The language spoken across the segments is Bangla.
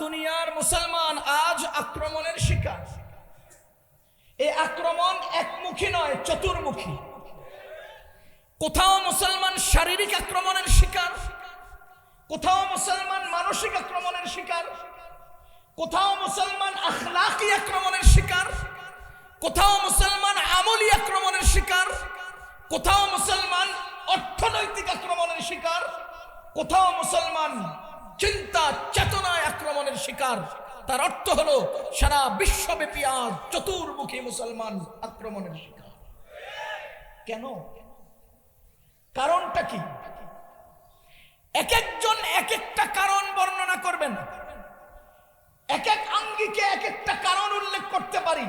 দুনিয়ার মুসলমান আজ আক্রমণের শিকার। এই আক্রমণ একমুখী নয়, চতুর্মুখী। কোথাও মুসলমান শারীরিক আক্রমণের শিকার, কোথাও মুসলমান মানসিক আক্রমণের শিকার, কোথাও মুসলমান আখলাকি আক্রমণের শিকার, কোথাও মুসলমান আমলি আক্রমণের শিকার, কোথাও মুসলমান অর্থনৈতিক আক্রমণের শিকার, কোথাও মুসলমান চিন্তা চেতনায় আক্রমণের শিকার। তার অর্থ হলো সারা বিশ্বব্যাপী আজ চতুর্মুখী মুসলমান আক্রমণের শিকার। কেন? কারণটা কি? এক একজন এক একটা কারণ বর্ণনা করবেন, এক এক আঙ্গিকে এক একটা কারণ উল্লেখ করতে পারি।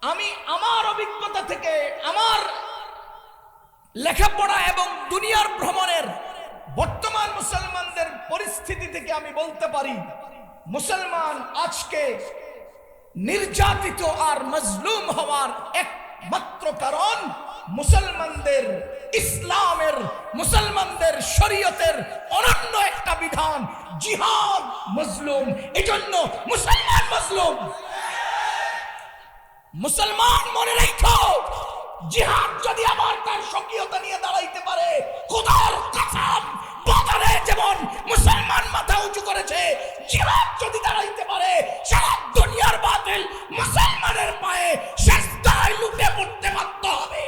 আমি আমার অভিজ্ঞতা থেকে, আমার লেখাপড়া এবং দুনিয়ার ভ্রমণের বর্তমান মুসলমানদের পরিস্থিতি থেকে আমি বলতে পারি, মুসলমান আজকে নির্যাতিত আর মজলুম হওয়ার একমাত্র কারণ মুসলমানদের ইসলামের, মুসলমানদের শরীয়তের অনন্য একটা বিধান, জিহাদ মজলুম। এজন্য মুসলমান মজলুম। মুসলমান মনে রেখো, জিহাদ যদি আবার তার সক্রিয়তা নিয়ে দাঁড়াইতে পারে, খোদার কসম, বদরে যেমন মুসলমান মাথা উঁচু করেছে, জিহাদ যদি দাঁড়াইতে পারে, সারা দুনিয়ার বাতিল মুসলমানের পায়ে সিজদায় লুটে পড়তে বাধ্য হবে।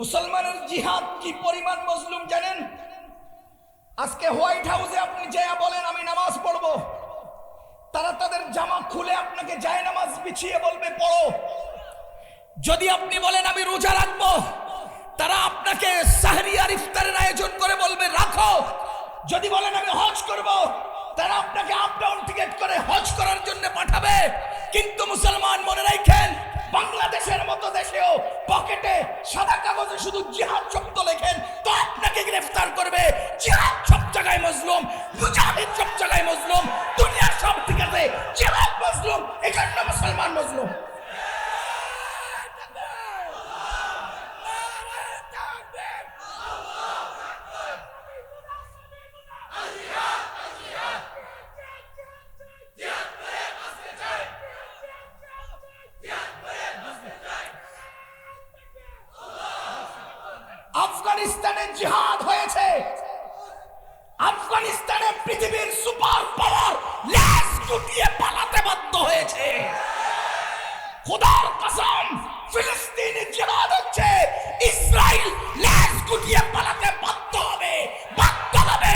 মুসলমানের জিহাদ কি পরিমাণ মজলুম জানেন? আজকে হোয়াইট হাউসে আপনি যা বলেন আমি নামাজ পড়বো, তারা তাদের জামা খুলে আপনাকে যায় নামাজ বিছিয়ে বলবে পড়ো। যদি আপনি বলেন আমি রোজা রাখবো, তারা আপনাকে সাহরি আর ইফতারের আয়োজন করে বলবে রাখো। যদি বলেন আমি হজ করব, তারা আপনাকে আপ ডাউন টিকেট করে হজ করার জন্য পাঠাবে। কিন্তু মুসলমান মনে রাখেন, বাংলাদেশের মতো দেশেও পকেটে সাদা কাগজে শুধু জিহাদ শব্দ লেখেন তো আপনাকে গ্রেফতার করবে। জিহাদ সব জায়গায় মজলুম, মুজাহিদ সব জায়গায় মজলুম, দুনিয়ার সব ঠিক আছে, জিহাদ মজলুম, এজন্য মুসলমান মজলুম। আফগানিস্তানে জিহাদ হয়েছে, আফগানিস্তানে পৃথিবীর সুপার পাওয়ার লেজ গুটিয়ে পালাতে বাধ্য হয়েছে। খোদার কসম, ফিলিস্তিনে জিহাদ হচ্ছে, ইসরায়েল লেজ গুটিয়ে পালাতে বাধ্য হবে, বাধ্য হবে,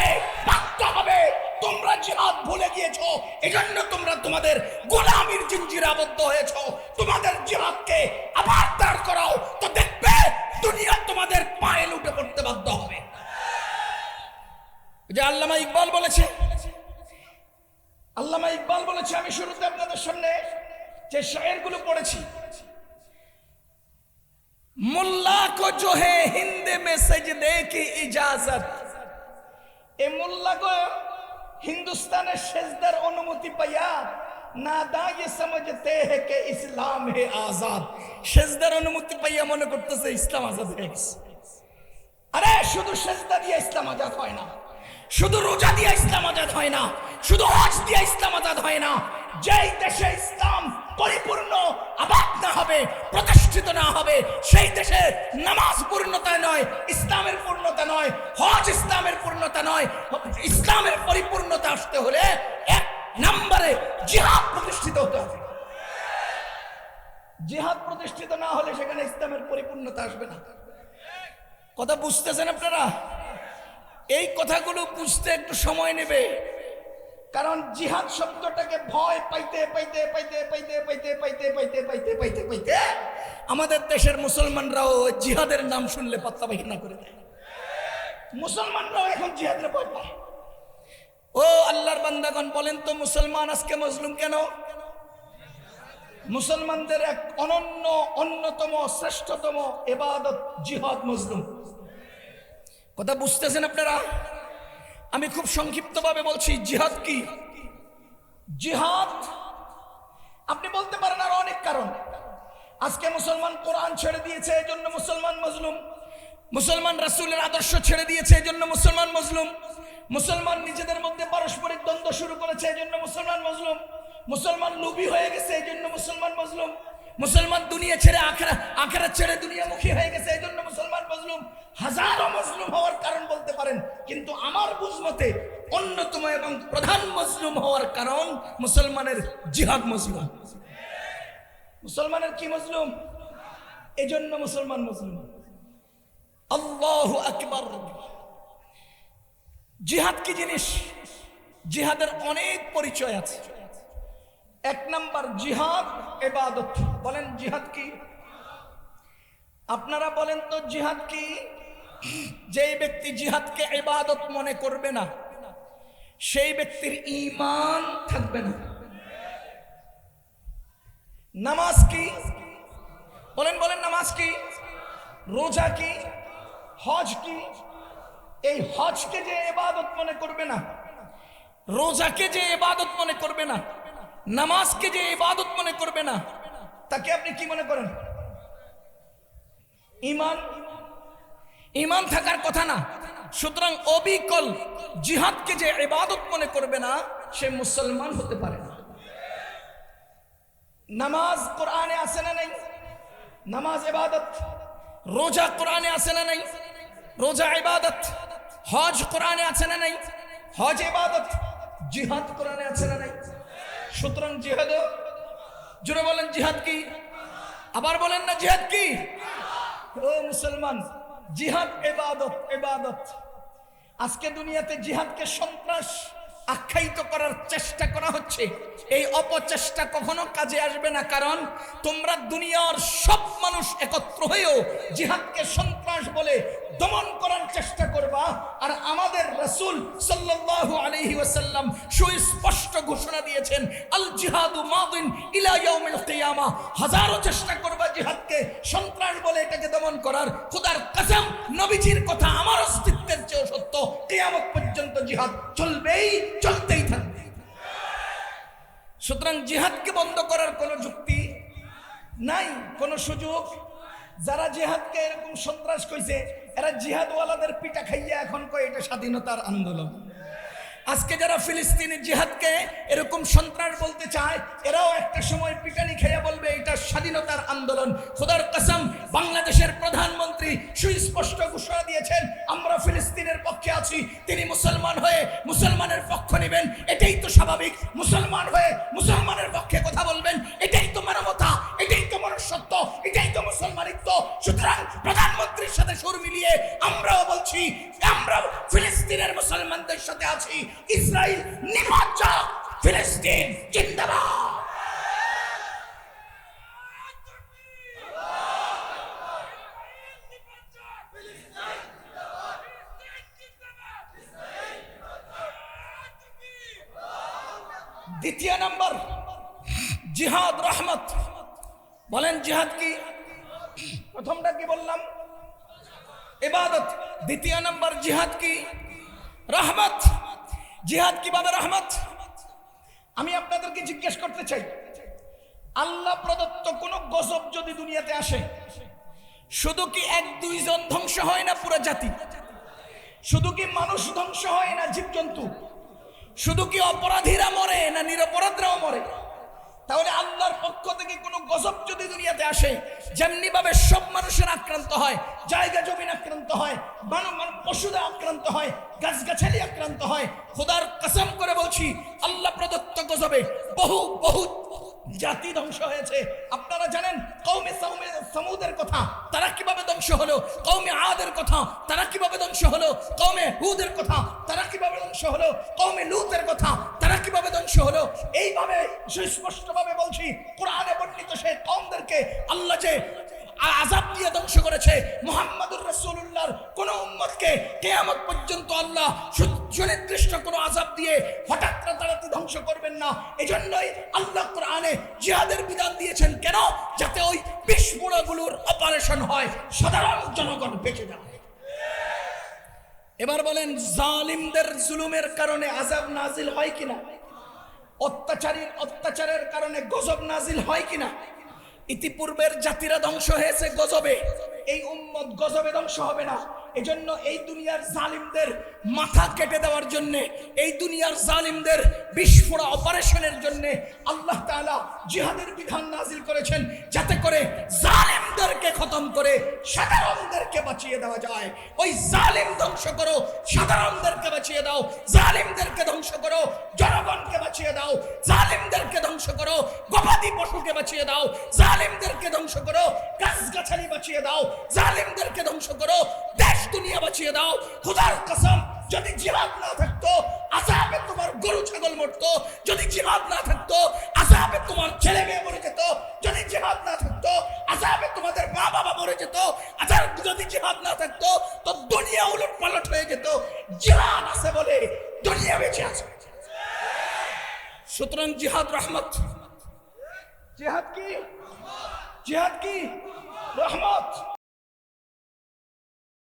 বাধ্য হবে। তোমরা জিহাদ ভুলে গিয়েছো, এজন্য তোমরা তোমাদের গোলামির জিঞ্জিরে আবদ্ধ হয়েছো। তোমাদের জিহাদকে আবার দাঁড় করাও, তো দেখবে দুনিয়া তোমাদের পায়ে লুটে পড়তে বাধ্য হবে। যে আল্লামা ইকবাল বলেছে, আল্লামা ইকবাল বলেছে, আমি শুরুতে আপনাদের সামনে যে শায়েরগুলো পড়েছি, মুল্লা কো জো হে হিন্দে মে সজদে কি ইজাজত, এ মুল্লা কো হিন্দুস্তানের সেজদার অনুমতি পাইয়া নাদা ये समझते हैं कि इस्लाम है आजाद। সেজদার অনুমতি পাইয়া মনে করতেছে ইসলাম আজাদ হয়ে গেছে। আরে শুধু সেজদা দিয়ে ইসলাম আজাদ হয় না, শুধু রোজা দিয়ে ইসলাম আজাদ হয় না, শুধু হজ দিয়ে ইসলাম আজাদ হয় না। যেই দেশে ইসলাম পরিপূর্ণ আবাদ না হবে, প্রতিষ্ঠিত না হবে, সেই দেশে নামাজ পূর্ণতা নয়, ইসলামের পূর্ণতা নয়, হজ ইসলামের পূর্ণতা নয়। ইসলামের পরিপূর্ণতা আসতে হলে এক নম্বরে জিহাদ প্রতিষ্ঠিত হতে হবে। জিহাদ প্রতিষ্ঠিত না হলে সেখানে ইসলামের পরিপূর্ণতা আসবে না। কথা বুঝতেছেন আপনারা? এই কথাগুলো বুঝতে একটু সময় নেবে, কারণ জিহাদ শব্দটাকে ভয় পাইতে পাইতে পাইতে পাইতে পাইতে পাইতে পাইতে পাইতে পাইতে পাইতে আমাদের দেশের মুসলমানরাও জিহাদের নাম শুনলে পাত্তা পায়খানা করে দেয়। মুসলমানরাও এখন জিহাদের ভয় পায়। ও আল্লাহর বান্দাগণ, বলেন তো মুসলমান আজকে মজলুম কেন? মুসলমানদের এক অনন্য, অন্যতম, শ্রেষ্ঠতম ইবাদত জিহাদ মজলুম। কথা বুঝতেছেন আপনারা? আমি খুব সংক্ষিপ্তভাবে বলছি জিহাদ কি। জিহাদ আপনি বলতে পারেন আর অনেক কারণ। আজকে মুসলমান কোরআন ছেড়ে দিয়েছে এই জন্য মুসলমান মজলুম, মুসলমান রাসূলের আদর্শ ছেড়ে দিয়েছে এই জন্য মুসলমান মজলুম, মুসলমান নিজেদের মধ্যে পারস্পরিক দ্বন্দ্ব শুরু করেছে এই জন্য মুসলমান মজলুম, মুসলমান লোভী হয়ে গেছে এই জন্য মুসলমান মজলুম, মুসলমান দুনিয়া ছেড়ে আখিরাত ছেড়ে দুনিয়ামুখী হয়ে গেছে এই জন্য মুসলমান মজলুম। হাজারো মজলুম হওয়ার কারণ বলতে পারেন, কিন্তু আমার বুঝমতে অন্যতম এবং প্রধান মজলুম হওয়ার কারণ মুসলমানের জিহাদ মজলুম। মুসলমানের কি মজলুম? এজন্য মুসলমান মজলুম। আল্লাহু আকবার। জিহাদ কি জিনিস? জিহাদের অনেক পরিচয় আছে। এক নাম্বার, জিহাদ ইবাদত। বলেন জিহাদ কি? আপনারা বলেন তো জিহাদ কি? যেই ব্যক্তি জিহাদকে ইবাদত মনে করবে না সেই ব্যক্তির ঈমান থাকবে না। নামাজ কি? বলেন বলেন নামাজ কি? রোজা কি? হজ কি? এই হজকে যে ইবাদত মনে করবে না, রোজাকে যে ইবাদত মনে করবে না, নামাজকে যে ইবাদত মনে করবে না, তাকে আপনি কি মনে করেন? ঈমান। ঈমান থাকার কথা না। সুতরাং অবিকল জিহাদকে যে ইবাদত মনে করবে না সে মুসলমান হতে পারে না। নামাজ কোরআনে আছে না নাই? নামাজ ইবাদত। রোজা কোরআনে আছে না নাই? রোজা ইবাদত। হজ কোরআনে আছে না নাই? হজ ইবাদত। জিহাদ কোরআনে আছে না নাই? সুতরাং জিহাদ, জোরে বলেন জিহাদ কি? আবার বলেন না জিহাদ কি? ও মুসলমান, জিহাদ ইবাদত। ইবাদত। আজকে দুনিয়াতে জিহাদকে সন্ত্রাস আখ্যায়িত করার চেষ্টা করা হচ্ছে। এই অপচেষ্টা কখনো কাজে আসবে না, কারণ তোমরা দুনিয়ার সব মানুষ একত্র হয়েও জিহাদকে সন্ত্রাস বলে দমন করার চেষ্টা করবা, আর আমাদের রাসূল সাল্লাল্লাহু আলাইহি ওয়াসাল্লাম সুস্পষ্ট ঘোষণা দিয়েছেন আল জিহাদু মাদিন ইলা ইয়াউমিল কিয়ামা। হাজারো চেষ্টা করবা জিহাদকে সন্ত্রাস বলে এটাকে দমন করার, খোদার কসম নবীজির কথা আমার অস্তিত্বের চেয়েও সত্য, কিয়ামত পর্যন্ত জিহাদ চলবেই, চলতেই থাকবে। সুতরাং জিহাদকে বন্ধ করার কোনো যুক্তি নাই, কোনো সুযোগ। যারা জিহাদকে এরকম সন্ত্রাস কইছে এরা জিহাদওয়ালাদের পিটা খাইয়া এখন কয় এটা স্বাধীনতার আন্দোলন। আজকে যারা ফিলিস্তিনি জিহাদকে এরকম সন্ত্রাস বলতে চায় এরাও একটা সময় পিটানি খাইয়া বলবে এটা স্বাধীনতার আন্দোলন। খোদার কসম বাংলাদেশের প্রধানমন্ত্রী সুস্পষ্ট ঘোষণা দিয়েছেন আমরা ফিলিস্তিনের পক্ষে আছি। তিনি মুসলমান হয়ে মুসলমানের পক্ষ নেবেন, এটাই তো স্বাভাবিক। মুসলমান হয়ে মুসলমানের পক্ষে কথা বলবেন, এটাই তো মানবতা, এটাই তো মনুষ্যত্ব, এটাই তো মুসলমানিত্ব। সুতরাং প্রধানমন্ত্রীর সাথে সুর মিলিয়ে আমরাও বলছি আমরা ফিলিস্তিনের মুসলমানদের সাথে আছি। ইসরায়েল নিপাত যাক, ফিলিস্তিন জিন্দাবাদ। দ্বিতীয় নাম্বার, জিহাদ রহমত। বলেন জিহাদ কি? প্রথমটা কি বললাম? ইবাদত। দ্বিতীয় নাম্বার জিহাদ কি? রহমত। জিহাদ কিভাবে রহমত? আমি আপনাদেরকে জিজ্ঞেস করতে চাই, আল্লাহ প্রদত্ত কোন গজব যদি দুনিয়াতে আসে শুধু কি এক দুইজন ধ্বংস হয় না পুরো জাতি? শুধু কি মানুষ ধ্বংস হয় না জীবজন্তু? শুধু কি অপরাধীরা মরে না নিরপরাধরাও মরে? তাহলে আল্লাহর পক্ষ থেকে কোনো গজব যদি দুনিয়াতে আসে, যেমনি ভাবে সব মানুষের আক্রান্ত হয়, জায়গা জমিন আক্রান্ত হয়, পশুরা আক্রান্ত হয়, গাছগাছালি আক্রান্ত হয়, খোদার কসম করে বলছি আল্লাহ প্রদত্ত গজবে বহু বহু জাতি ধ্বংস হয়েছে। আপনারা জানেন কওমে সামুদের কথা, তারা কিভাবে ধ্বংস হলো, কওমে আদের কথা, তারা কিভাবে ধ্বংস হলো, কওমে হুদের কথা, তারা কিভাবে ধ্বংস হলো, কওমে লূতের কথা, তারা কিভাবে ধ্বংস হলো। এইভাবে সুস্পষ্টভাবে বলছি কোরআনে বর্ণিত সেই কওমদেরকে আল্লাহ যে আযাব দিয়ে ধ্বংস করেছে, মুহাম্মদুর রাসূলুল্লাহর কোন উম্মতকে কিয়ামত পর্যন্ত আল্লাহ সুনির্দিষ্ট কোন আযাব দিয়ে হঠাৎ রাতারাতি ধ্বংস করবেন না। এজন্যই আল্লাহ কোরআনে জিহাদের বিধান দিয়েছেন, কেন? যাতে ওই বিস্ফোরকগুলোর অপারেশন হয়, সাধারণ জনগণ বেঁচে যায়। এবার বলেন, জালিমদের জুলুমের কারণে আযাব নাজিল হয় কিনা? অত্যাচারের কারণে গজব নাজিল হয় কিনা? ইতিপূর্বের জাতিরা ধ্বংস হয়েছে গজবে, এই উম্মত গজবে ধ্বংস হবে না। এজন্য এই দুনিয়ার জালিমদের মাথা কেটে দেওয়ার জন্য, এই দুনিয়ার জালিমদের বিস্ফোরা অপারেশনের জন্য আল্লাহ তাআলা জিহাদের বিধান নাজিল করেছেন, যাতে করে জালিমদেরকে খতম করে সাধারণদেরকে বাঁচিয়ে দেওয়া যায়। ওই জালিম ধ্বংস করো, সাধারণদেরকে বাঁচিয়ে দাও। জালিমদেরকে ধ্বংস করো, জনগণকে বাঁচিয়ে দাও। জালিমদেরকে ধ্বংস করো, গবাদি পশুকে বাঁচিয়ে দাও। জালিমদেরকে ধ্বংস করো, গাছগাছালি বাঁচিয়ে দাও। জালিমদেরকে ধ্বংস করো, দেশ দুনিয়া বাঁচিয়ে দাও। খোদার কসম, যদি জিহাদ না থাকতো আযাবে তোমার গরু ছাগল মরতো। যদি জিহাদ না থাকতো আযাবে তোমার ছেলে মেয়ে মরে যেত। যদি জিহাদ না থাকতো আযাবে তোমাদের মা বাবা মরে যেত। যদি জিহাদ না থাকতো তো দুনিয়া উলট পালট হয়ে যেত। জিহাদ আছে বলে দুনিয়া বেঁচে আছে। সুতরাং জিহাদ রহমত। জিহাদ কি? জিহাদ কি? রহমত।